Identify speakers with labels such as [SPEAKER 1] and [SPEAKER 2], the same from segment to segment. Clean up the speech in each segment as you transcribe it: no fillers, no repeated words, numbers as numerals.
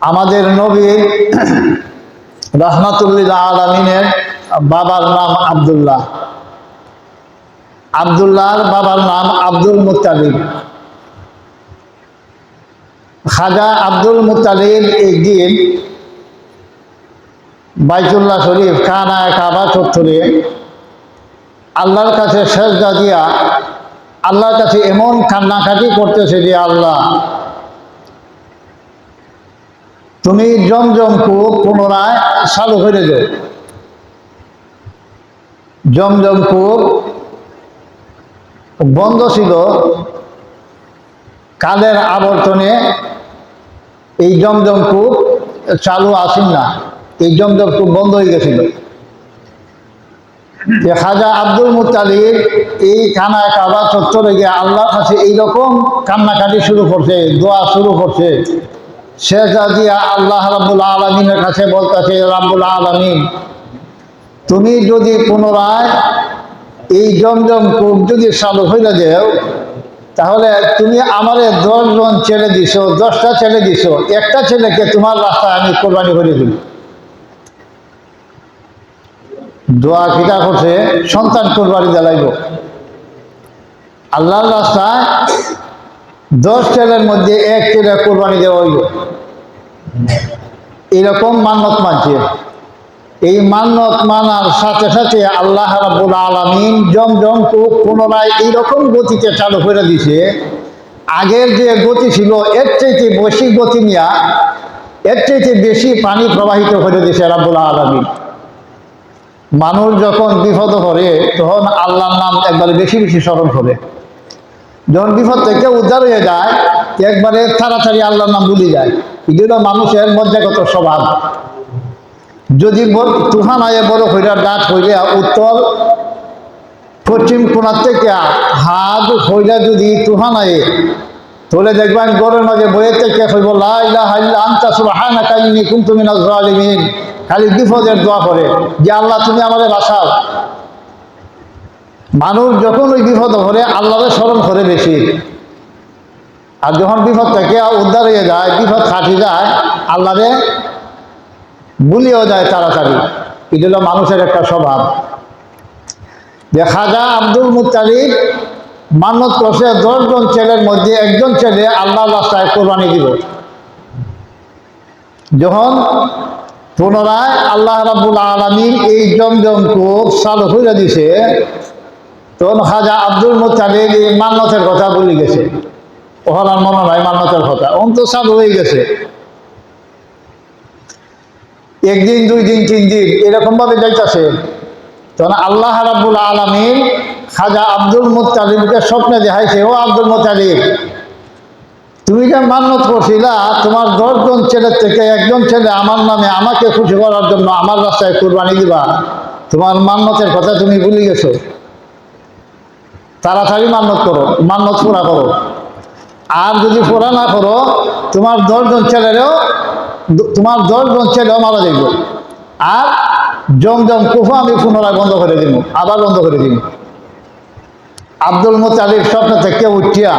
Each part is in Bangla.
[SPEAKER 1] আমাদের নবী রাহমাতুল্লিল আলামিনের বাবার নাম আব্দুল্লাহ। আব্দুল্লাহর বাবার নাম আব্দুল মুত্তালিব। খাজা আব্দুল মুত্তালিব একদিন বাইতুল্লাহ শরীফ খানায়ে কাবা চত্বরে আল্লাহর কাছে সেজদা দিয়া আল্লাহর কাছে এমন কান্নাকাটি করতেছে যে, আল্লাহ তুমি জমজম কূপ পুনরায় চালু করে দাও। জমজম কূপ বন্ধ ছিল, কালের আবর্তনে এই জমজম কূপ চালু আসেন না, এই জমজম কূপ বন্ধ হয়ে গেছিল। খাজা আব্দুল মুত্তালিব এই খানায়ে কাবা চত্বরে গিয়ে আল্লাহর কাছে এইরকম কান্নাকাটি শুরু করছে, দোয়া শুরু করছে। সেজদা দিয়া আল্লাহ রাব্বুল আলামিনের কাছে বলতেছে, রাব্বুল আলামিন তুমি যদি পুনরায় এই জমজম কূপ যদি চালু হইলে দেও, তাহলে তুমি আমারে 10 জন ছেলে দিছো, 10টা ছেলে দিছো, একটা ছেলেকে তোমার রাস্তায় আমি কোরবানি করে দিই। দোয়া কিতা করছে, সন্তান কোরবানি দিলাইব। আল্লাহর রাস্তায় 10 ছেলের মধ্যে 1 ছেলে কোরবানি দেওয়া হইল। এরকম মান্নত মানছে। এই মান্নত মানার সাথে সাথে আল্লাহ রাব্বুল আলামিন জমজম কূপ পুনরায় এইরকম গতিতে চালু করে দিছে, আগের যে গতি ছিল এর চাইতে বেশি গতি নিয়া এর চাইতে বেশি পানি প্রবাহিত করে দিছে রাব্বুল আলামিন। মানুষ যখন বিপদ করে তখন আল্লাহর নাম একবারে বেশি বেশি স্মরণ করে। যখন বিপদ থেকে উদ্ধার হয়ে যায় একবারে তাড়াতাড়ি আল্লাহর নাম ভুলে যায়। এগুলো মানুষের মজ্জাগত স্বভাব। যদি তুফান আয়ে বড় হইয়া ডাক হইয়া উত্তর পশ্চিম কোণার থেকে হাত হইয়া যদি তুফান আয়ে, তাহলে দেখবেন গরের মাঝে বইয়ে থেকে হইব লা ইলাহা ইল্লা আনতা সুবহানাকা ইন্নী কুনতু মিনাজ জালিমিন। খালি বিপদের দোয়া করে যে আল্লাহ তুমি আমাদের বাঁচাও। মানুষ যখন ওই বিপদ করে আল্লাহরে স্মরণ করে বেশি, আর যখন বিপদ থেকে উদ্ধার হয়ে যায়, বিপদ কাটি যায়, আল্লাহরে ভুলিয়েও যায় তাড়াতাড়ি। এটা হলো মানুষের একটা স্বভাব। যে খাজা আব্দুল মুত্তালিব মান্নত করছে 10 জন ছেলের মধ্যে 1 জন ছেলে আল্লাহর রাস্তায় কোরবানি দিব। যখন পুনরায় আল্লাহ রাব্বুল আলামিন এই জমজম কূপ চালু করে দিছে, তখন খাজা আব্দুল মুত্তালিব এই মান্নতের কথা ভুলে গেছে। ওখানে আর মনে নাই মান্নতের কথা, অন্ত চালু হয়ে গেছে। 1 দিন 2 দিন 3 দিন এরকম ভাবে যাইতেছে। তখন আল্লাহ রাব্বুল আলামিন খাজা আব্দুল মুত্তালিবকে স্বপ্নে দেখাইছে, ও আব্দুল মুত্তালিব তুমি যে মান্নত করছিলা তোমার 10 জন ছেলের থেকে 1 জন ছেলে আমার নামে আমাকে খুশি করার জন্য আমার রাস্তায় কুরবানি দিবা, তোমার মান্নতের কথা তুমি ভুলে গেছো। তাড়াতাড়ি মান্নত করো, মান্নত পুরা করো। আর যদি পুরা না করো তোমার 10 জন ছেলেও মারা যাইব। আর জমজম কূপ আমি পুনরায় বন্ধ করে দিব, আবার বন্ধ করে দিব। আব্দুল মুত্তালিব স্বপ্ন থেকে উঠিয়া,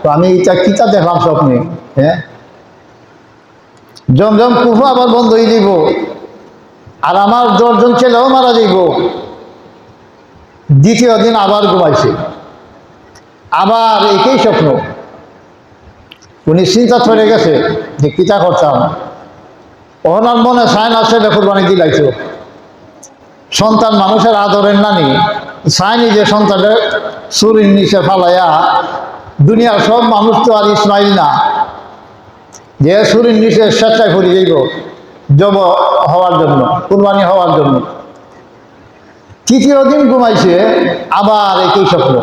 [SPEAKER 1] তো আমি এটা কিতা দেখলাম স্বপ্নে, হ্যাঁ জমজম কূপ আবার বন্ধ হয়ে দিব, আর আমার 10 জন ছেলেও মারা যাইব। দ্বিতীয় দিন আবার ঘুমাইছে, আবার একই স্বপ্ন। উনি চিন্তা চলে গেছে যে কিতা করতাম। ওনার মনে সাইন আছে কোরবানি দিলাইছো। সন্তান মানুষের আদরের নানি, চাইনি যে সন্তানের চুরির নিচে ফালাইয়া, দুনিয়ার সব মানুষ তো আর ইসমাইল না যে চুরির নিচে স্বেচ্ছায় করে যাইব জব হওয়ার জন্য, কুরবানি হওয়ার জন্য। তৃতীয় দিন ঘুমাইছে, আবার একই স্বপ্ন।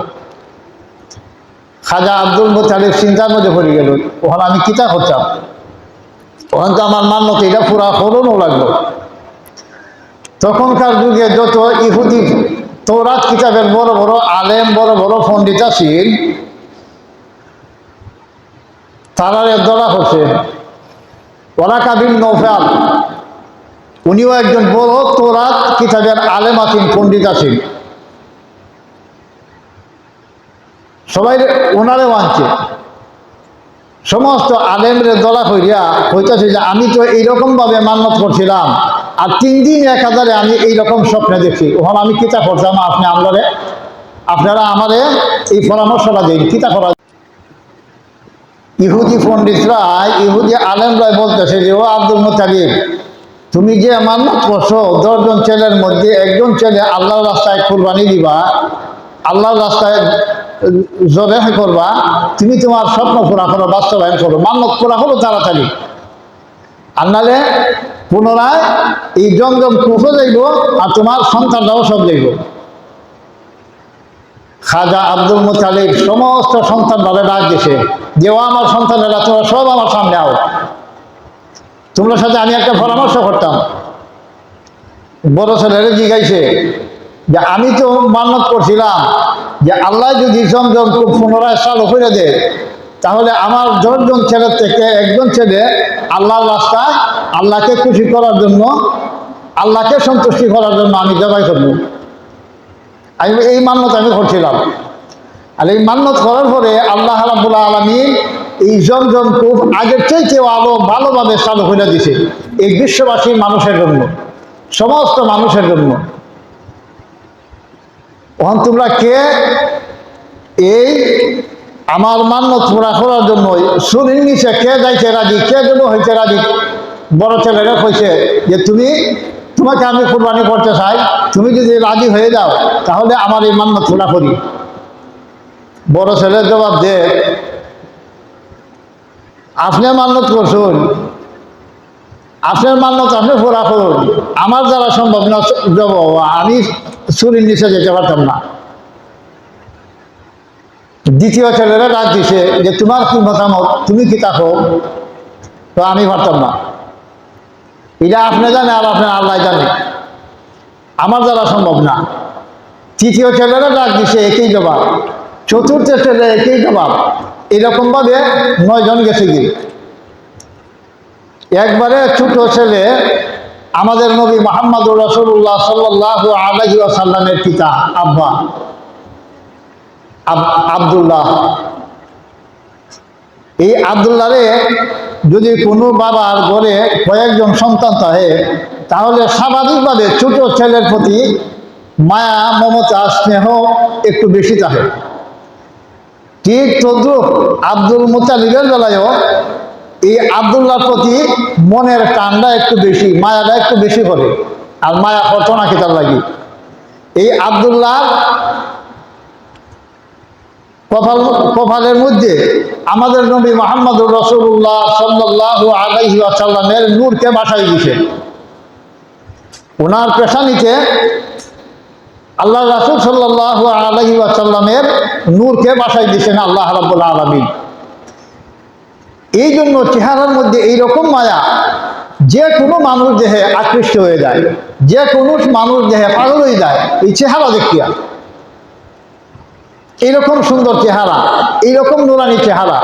[SPEAKER 1] খাজা আব্দুল মুত্তালিব চিন্তার মধ্যে পড়ে গেল, ওখানে আমি কিতা করতাম, ওখানে তো আমার মান্যত এটা পুরা ফলনও লাগলো। তখনকার যুগে যত ইহুদি তৌরাত কিতাবের বড় বড় আলেম, বড় বড় পণ্ডিত আছেন, তারারে ধরা হচ্ছে। ওয়ারাকা বিন নওফাল উনিও একজন বড় তৌরাত কিতাবের আলেম আছেন, পণ্ডিত আছেন। সবাই ওনারেও আনছে। সমস্ত আলেমরে দলা করিয়া হইতেছে যে আমি তো এইরকমভাবে মান্যত করছিলাম, আর 3 দিন 1000-এ আমি এইরকম স্বপ্নে দেখছি। ওখানে আমি কিতা করতাম, আপনারা আমারে এই পরামর্শটা দিন, কিতা করা। ইহুদি পণ্ডিতরা, ইহুদি আলেমরাই বলতেছে যে ও আব্দুল মুত্তালিব, তুমি যে মান্যত করছো 10 জন ছেলের মধ্যে একজন ছেলে আল্লাহর রাস্তায় কুরবানি দিবা, আল্লাহর রাস্তায় জবেহ করবা, তুমি তোমার স্বপ্ন পুরা করো, বাস্তবায়ন করো, মান্যত পুরা করো তাড়াতাড়ি, আর নাহলে পুনরায় এই জমজম কুফে যাইব আর তোমার সন্তানরাও সব যাইব। খাজা আব্দুল মুত্তালিব সমস্ত সন্তানরা ডাক দিছে যে ও আমার সন্তানেরা, তোমরা সব আমার সামনে আও, তোমরা সাথে আমি একটা পরামর্শ করতাম। বড় ছেলেরা জিজ্ঞাইছে যে আমি তো মান্যত করছিলাম যে আল্লাহ যদি জমজম পুনরায় চালু করে দেয়, তাহলে আমার 10 জন ছেলের থেকে একজন ছেলে আল্লাহর রাস্তায় আল্লাহকে খুশি করার জন্য, আল্লাহকে সন্তুষ্টি করার জন্য আমি জবাই করব। আমি এই মান্যত আমি করছিলাম। আর এই মান্যত করার পরে আল্লাহ রাব্বুল আলামিন এই জমজম কূপ আগের চাইতেও আলো ভালোভাবে চালু করে দিছে এই বিশ্ববাসী মানুষের জন্য, সমস্ত মানুষের জন্য। তখন তোমরা কে এই আমার মান্যত পুরা করার জন্য সুরির নিচে কে যাইতে রাজি, কে দেবো হইতে রাজি? বড় ছেলেরা কইছে যে তোমাকে আমি কুরবানি করতে চাই, তুমি যদি রাজি হয়ে যাও তাহলে আমার এই মান্যত পুরা করি। বড় ছেলের জবাব দে, আপনি মান্যত করছুন, আপনার মান্যত আপনি পুরা করুন, আমার দ্বারা সম্ভব না যাব, আমি চুরির নিচে যেতে পারতাম না। দ্বিতীয় ছেলেরা ডাক দিছে যে তোমার কি মতামত, তুমি কি তাকো? তো আমি পারতাম না, এটা আপনি জানে আর আপনার আল্লাহ জানে, আমার দ্বারা সম্ভব না। তৃতীয় ছেলেরা ডাক দিছে একই জবাব, চতুর্থ ছেলে একই জবাব। এরকম ভাবে 9 জন গেছে কি। একবারে ছোট ছেলে আমাদের নবী মুহাম্মদুর রাসূলুল্লাহ সাল্লাল্লাহু আলাইহি ওয়াসাল্লামের পিতা আব্বা আব্দুল্লাহ, এই আব্দুল্লাহরে যদি কোনো বাবার ঘরে কয়েকজন সন্তান থাকে, তাহলে স্বাভাবিকভাবে ছোট ছেলের প্রতি মায়া মমতা স্নেহ একটু বেশি থাকে। ঠিক তদ্রুপ আব্দুল মুত্তালিবের বেলায়ও এই আব্দুল্লাহর প্রতি মনের টানটা একটু বেশি, মায়াটা একটু বেশি করে। আর মায়া করতো না কিতার লাগি। এই আব্দুল্লাহ কপালের মধ্যে আমাদের নবী মুহাম্মদুর রাসূলুল্লাহ সাল্লাল্লাহু আলাইহি ওয়াসাল্লামের নূরকে বাসাই দিয়েছে। ওনার পেশানিতে আল্লাহ রাসূল সাল্লাল্লাহু আলাইহি ওয়াসাল্লামের নূরকে বাসাই দিয়েছেন আল্লাহ রাব্বুল আলামিন। এই জন্য চেহারার মধ্যে এইরকম মায়া, যে কোনো মানুষ দেহে আকৃষ্ট হয়ে যায়, যে কোনো মানুষ দেহে পাগল হয়ে যায় এই চেহারা দেখিয়া। এইরকম সুন্দর চেহারা, এইরকম নুরানি চেহারা।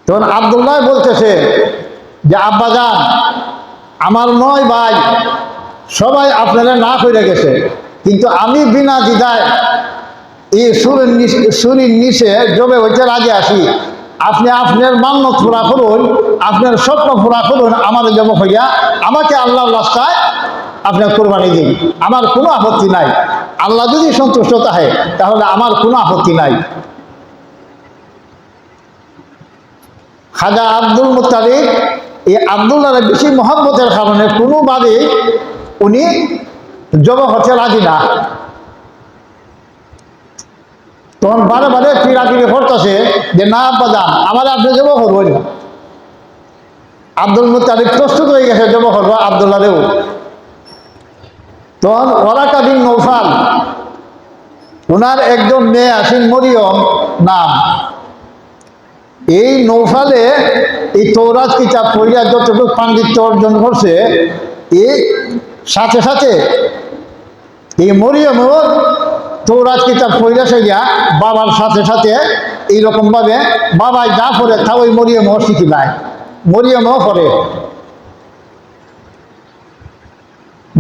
[SPEAKER 1] তখন আব্দুল্লাহ বলতেছে যে আব্বাজান, আমার 9 ভাই সবাই আপনারা না করে গেছে, কিন্তু আমি বিনা দ্বিধায় এই সুরির নিচে জবে হইতে রাজি আসি। আপনি আপনার মান্যত পুরা করুন, আপনার স্বপ্ন পুরা করুন, আমার জব হইয়া আমাকে আল্লাহর রাস্তায় আপনার কোরবানি দিন, আমার কোনো আপত্তি নাই। আল্লাহ যদি সন্তুষ্ট থাকে তাহলে আমার কোনো আপত্তি নাই। খাজা আব্দুল মুত্তালিব এই আব্দুল্লাহর বেশি মহব্বতের কারণে কোনোভাবেই উনি জব হতে রাজি না। তখন বারে বারে পিড়াপিড়ি করতেছে যে না আব্বাজান, আমার আপনি জব করবেন। আব্দুল মুত্তালিব প্রস্তুত হয়ে গেছে জব করবো আব্দুল্লাহরেও। তখন ওয়ারাকা বিন নৌফাল, ওনার একজন মেয়ে আছেন মরিয়ম নাম, এই নৌফালে এই তৌরাত কিতাব পড়িয়া যতটুকু পাণ্ডিত্য অর্জন করছে, এই সাথে সাথে এই মরিয়মও তৌরাত কিতাব পড়িয়া সেগিয়া বাবার সাথে সাথে এইরকমভাবে বাবাই যা পড়ে তা ওই মরিয়মও শিখি নাই, মরিয়মও পড়ে।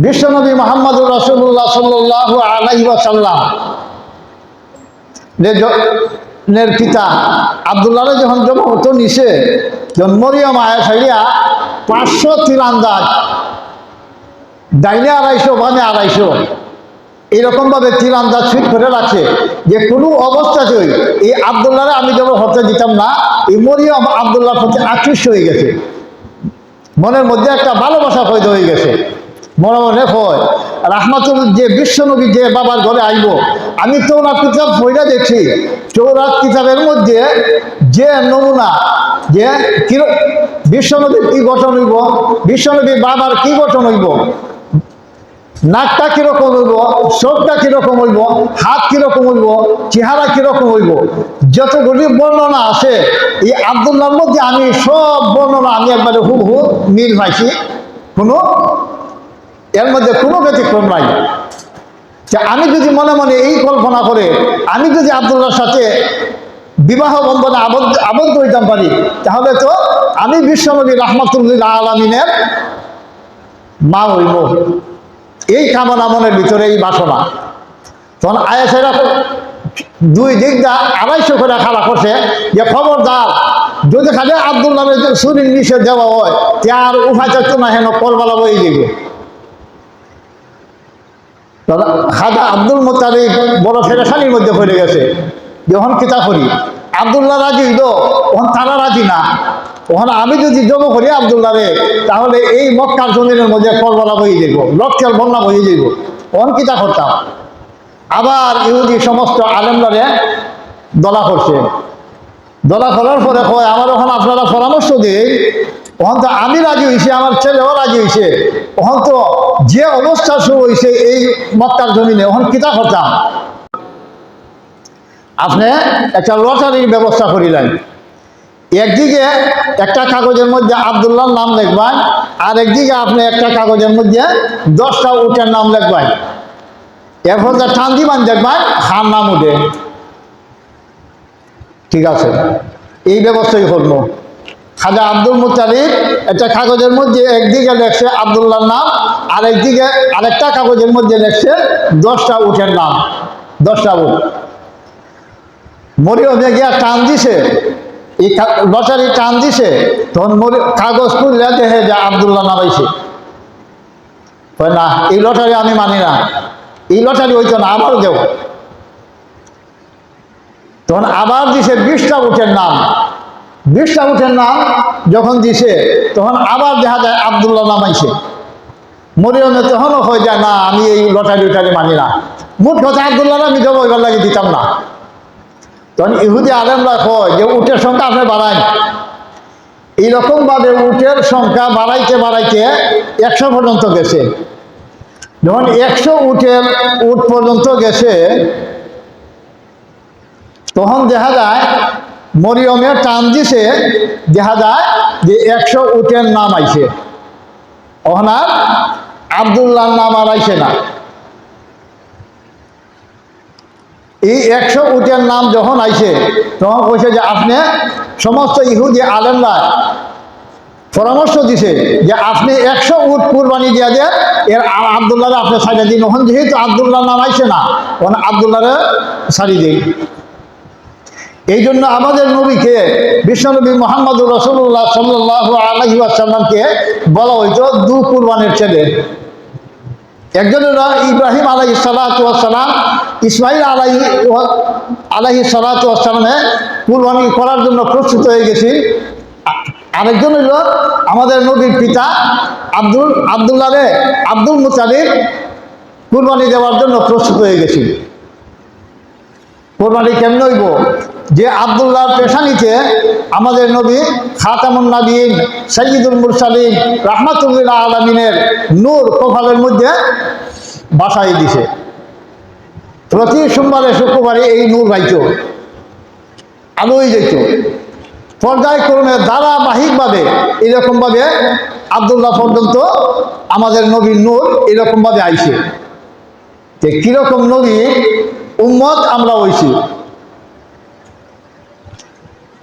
[SPEAKER 1] বিশ্বনবী মুহাম্মদুর রাসূলুল্লাহ সাল্লাল্লাহু আলাইহি ওয়াসাল্লাম পিতা আব্দুল্লাহ যখন জন্মগত নিছে, যখন মরিয়ম আয়া সাইয়া 500 তীরন্দাজ, ডাইনে 250 বামে 250 এরকম ভাবে তীরন্দাজ ফিট করে রাখছে যে কোনো অবস্থাতেই এই আব্দুল্লাহরে আমি যেমন হতে দিতাম না। এই মরিয়ম আব্দুল্লাহর প্রতি আকৃষ্ট হয়ে গেছে, মনের মধ্যে একটা ভালোবাসা পয়দা হয়ে গেছে। মনে মনে হয় রাহমাতুল যে বিশ্বনবী যে বাবার ঘরে আইব, আমি তৌরাত কিতাব পড়ে দেখছি, তৌরাত কিতাবের মধ্যে যে নমুনা যে বিশ্বনবীর কি গঠন হইব, বিশ্বনবীর বাবার কি গঠন হইব, নাকটা কিরকম হইব, চোখটা কিরকম হইব, হাত কিরকম হইব, চেহারা কিরকম হইব, যতগুলি বর্ণনা আছে এই আব্দুল্লাহর মধ্যে আমি সব বর্ণনা আমি একবারে হুবহু মিল পাইছি, কোনো এর মধ্যে কোনো ব্যতিক্রম নাই। যে আমি যদি মনে মনে এই কল্পনা করে আমি যদি আব্দুল্লাহর সাথে বিবাহ বন্ধনে আবদ্ধ হইতাম পারি, তাহলে তো আমি বিশ্বনবী রাহমাতুল্লিল আলামিনের মা হইব। এই কামনা মনের ভিতরে, এই বাসনা। তখন আয়েশারা 2 দিক দা 250 করে খাড়া করছে যে খবরদার যদি খালি আব্দুল্লাহর শরীর নিষেধ দেওয়া হয় তার উপায় তো না, হেন করবালা বই দিব। খাজা আব্দুল মুত্তালিব বড় ফেরেশানির মধ্যে পড়ে গেছে। যখন কিতা করি আব্দুল্লাহ রাজি হইল, তখন তারা রাজি না। তখন আমি যদি জব করি আব্দুল্লাহরে, তাহলে এই মক্কার জমিনের মধ্যে করবালা বই দিব, রক্তের বন্যা বই দিব। তখন কিতা করতাম, আবার ইহুদি সমস্ত আলেমরারে দলা করছে। দলা করার পরে কয় আমার ওখানে আপনারা পরামর্শ দিন। তখন তো আমি রাজি হয়েছি, আমার ছেলেও রাজি হয়েছে। তখন তো যে অবস্থা শুরু হয়েছে এই মক্কার জমিনে, তখন কিতা করতাম, আপনি একটা লটারির ব্যবস্থা করিলেন। একদিকে একটা কাগজের মধ্যে আব্দুল্লাহর নাম লিখবেন, আর একদিকে আপনি একটা কাগজের মধ্যে 10টা উটের নাম লিখবেন। এরপর যা টান দিবেন দেখবেন খান নাম উঠে। ঠিক আছে, এই ব্যবস্থাই করবো। খাজা আব্দুল মুত্তালিব একটা কাগজের মধ্যে একদিকে লেখছে আব্দুল্লাহর নাম, আর একদিকে আরেকটা কাগজের মধ্যে লেখছে 10টা উটের নাম, 10টা উট। মরিয়মে গিয়া টান দিছে, এই লটারি টান দিছে, তখন কাগজ খুললে দেখে যে আব্দুল্লাহ নাম আইছে। না, এই লটারি আমি মানি না, এই লটারি হইতো না, আবার দেব। তখন আবার দিছে 20টা উটের নাম। 20টা উটের নাম যখন দিছে, তখন আবার দেখা যায় আব্দুল্লাহ নাম আইছে। মরিয়মে তখনও হয়ে যায় না, আমি এই লটারি মানি না। মোট কথা আব্দুল্লাহ আমি জব এবার লাগে দিতাম না। তখন ইহুদি আলেমরা কয় যে উটের সংখ্যা আপনি বাড়ান। এইরকম ভাবে উটের সংখ্যা বাড়াইতে বাড়াইতে 100 পর্যন্ত গেছে। যখন 100 উট পর্যন্ত গেছে, তখন দেখা যায় মরিয়মে টান দিছে, দেখা যায় যে 100 উটের নাম আইছে। ওনার আব্দুল্লাহর নাম আর আইছে না। এই 100 উটের নাম যখন আইছে, তখন কইছে যে আপনি সমস্ত ইহুদি আলেমরা পরামর্শ দিছে যে আপনি 100 উট কুরবানি দিয়া দেন, এর আব্দুল্লাহরে আপনি ছাড়িয়ে দিন। ওখান যেহেতু আব্দুল্লাহর নাম আইছে না, ওখানে আব্দুল্লাহরে ছাড়িয়ে দিন। এই জন্য আমাদের নবীকে, বিশ্বনবী মুহাম্মদুর রাসূলুল্লাহ সাল্লাল্লাহু আলাইহি ওয়াসাল্লামকে বলা হইতো 2 কুরবানের ছেলে। একজন হলো ইব্রাহিম আলাইহিস সালাতু ওয়াস সালাম, ইসমাইল আলাইহিস সালাতু ওয়াস সালামে কুরবানি করার জন্য প্রস্তুত হয়ে গেছে। আরেকজন হইল আমাদের নবীর পিতা আব্দুল্লাহরে আব্দুল মুত্তালিব কুরবানি দেওয়ার জন্য প্রস্তুত হয়ে গেছে। কোরবানি কেমন হইব, যে আব্দুল্লাহর পেশানিতে আমাদের নবী খাতামুন নবীন সাইয়্যিদুল মুরসালিন রাহমাতুল্লিল আলামিনের নূর কপালের মধ্যে বাসাই দিছে। প্রতি সোমবারে শুক্রবারে এই নূর গাইত, আলোই যেত। পর্যায়ক্রমে ধারাবাহিকভাবে এরকমভাবে আব্দুল্লাহ পর্যন্ত আমাদের নবীর নূর এরকমভাবে আইছে। কিরকম নবী উম্মত আমরা হইছি,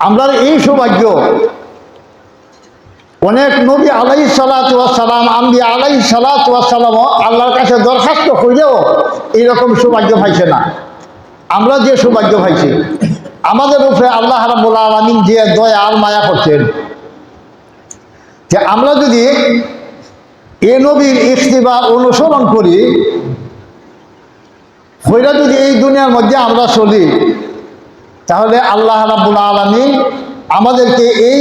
[SPEAKER 1] আমরা এই সৌভাগ্য। অনেক নবী আলাইহিস সালাতু ওয়াস সালাম, আম্বিয়া আলাইহিস সালাতু ওয়াস সালাম আল্লাহর কাছে দরখাস্ত কইলেও এইরকম সৌভাগ্য পাইছে না। আমরা যে সৌভাগ্য পাইছি, আমাদের উপরে আল্লাহ রাব্বুল আলামিন যে দয়া আর মায়া করছেন, যে আমরা যদি এ নবীর ইত্তিবা অনুসরণ করি, হইরা যদি এই দুনিয়ার মধ্যে আমরা চলি, তাহলে আল্লাহ রাব্বুল আলামিন আমাদেরকে এই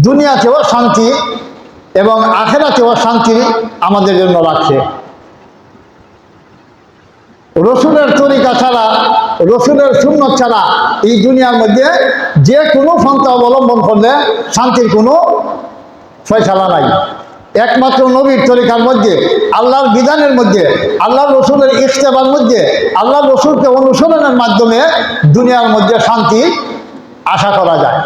[SPEAKER 1] দুনিয়াতেও শান্তি এবং আখিরাতেও শান্তি আমাদের জন্য রাখছে। রসুলের তরিকা ছাড়া, রসুলের সুন্নত ছাড়া এই দুনিয়ার মধ্যে যে কোনো পন্থা অবলম্বন করলে শান্তির কোনো ফয়সালা নাই। একমাত্র নবীর তরিকার মধ্যে, আল্লাহর বিধানের মধ্যে, আল্লাহ রসুলের ইত্তেবার মধ্যে, আল্লাহ রসুলকে অনুসরণের মাধ্যমে দুনিয়ার মধ্যে শান্তি আশা করা যায়,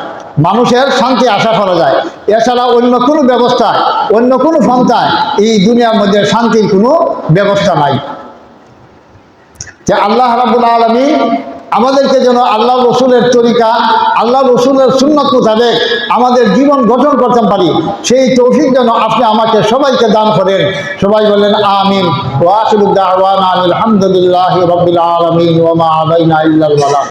[SPEAKER 1] মানুষের শান্তি আশা করা যায়। এছাড়া অন্য কোনো ব্যবস্থায়, অন্য কোনো পন্থায় এই দুনিয়ার মধ্যে শান্তির কোনো ব্যবস্থা নাই। যে আল্লাহ রাব্বুল আলামিন আমাদেরকে যেন আল্লাহ রসুলের তরিকা, আল্লাহ রসুলের সুন্নত মোতাবেক আমাদের জীবন গঠন করতে পারি, সেই তৌফিক যেন আপনি আমাকে সবাইকে দান করেন। সবাই বলেন আমিন। ওয়া আখিরু দাওয়ানা আলহামদুলিল্লাহি রাব্বিল আলামিন ওয়া মা আলাইনা ইল্লাল বালাগ।